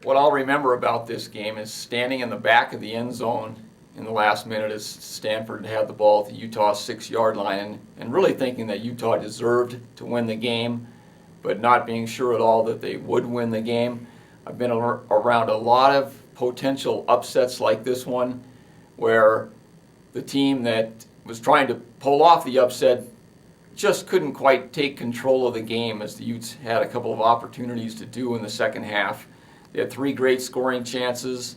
What I'll remember about this game is standing in the back of the end zone in the last minute as Stanford had the ball at the Utah 6-yard line and really thinking that Utah deserved to win the game, but not being sure at all that they would win the game. I've been around a lot of potential upsets like this one where the team that was trying to pull off the upset just couldn't quite take control of the game, as the Utes had a couple of opportunities to do in the second half. They had 3 great scoring chances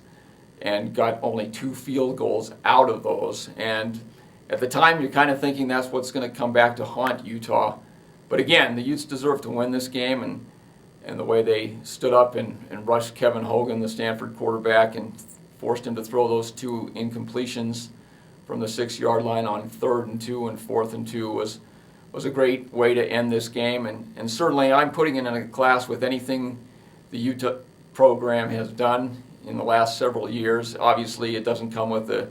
and got only 2 field goals out of those. And at the time, you're kind of thinking that's what's going to come back to haunt Utah. But again, the Utes deserve to win this game, and the way they stood up and rushed Kevin Hogan, the Stanford quarterback, and forced him to throw those 2 incompletions from the 6-yard line on 3rd and 2 and 4th and 2 was a great way to end this game. And certainly I'm putting it in a class with anything the Utah program has done in the last several years. Obviously, it doesn't come with a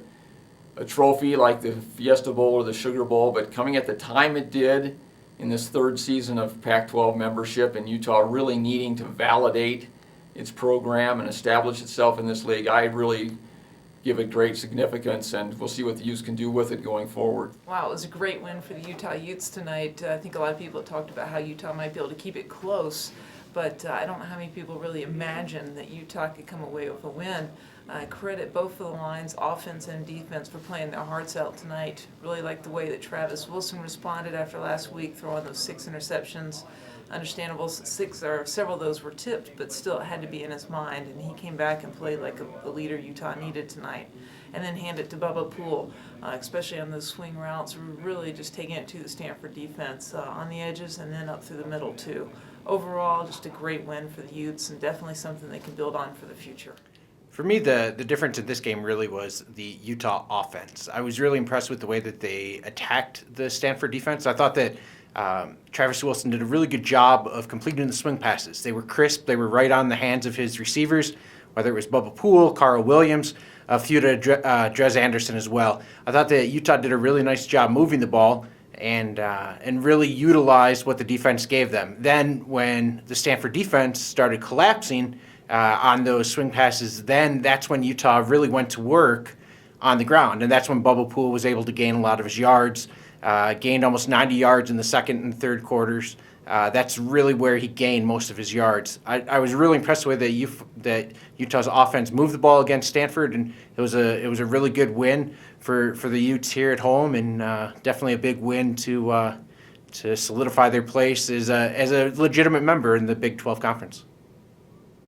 trophy like the Fiesta Bowl or the Sugar Bowl, but coming at the time it did in this 3rd season of Pac-12 membership and Utah really needing to validate its program and establish itself in this league, I really give it great significance, and we'll see what the Utes can do with it going forward. Wow, it was a great win for the Utah Utes tonight. I think a lot of people have talked about how Utah might be able to keep it close, but I don't know how many people really imagine that Utah could come away with a win. I credit both of the lines, offense and defense, for playing their hearts out tonight. Really like the way that Travis Wilson responded after last week, throwing those 6 interceptions. Understandable, 6 or several of those were tipped, but still it had to be in his mind, and he came back and played like the leader Utah needed tonight. And then hand it to Bubba Poole, especially on those swing routes, really just taking it to the Stanford defense on the edges and then up through the middle too. Overall, just a great win for the Utes, and definitely something they can build on for the future. For me, the difference in this game really was the Utah offense. I was really impressed with the way that they attacked the Stanford defense. I thought that Travis Wilson did a really good job of completing the swing passes. They were crisp. They were right on the hands of his receivers, whether it was Bubba Poole, Carl Williams, a few to Drez Anderson as well. I thought that Utah did a really nice job moving the ball and really utilized what the defense gave them. Then when the Stanford defense started collapsing on those swing passes, then that's when Utah really went to work on the ground. And that's when Bubba Poole was able to gain a lot of his yards, gained almost 90 yards in the second and third quarters. That's really where he gained most of his yards. I was really impressed with that Utah's offense moved the ball against Stanford, and it was a really good win for the Utes here at home, and definitely a big win to solidify their place as a legitimate member in the Big 12 Conference.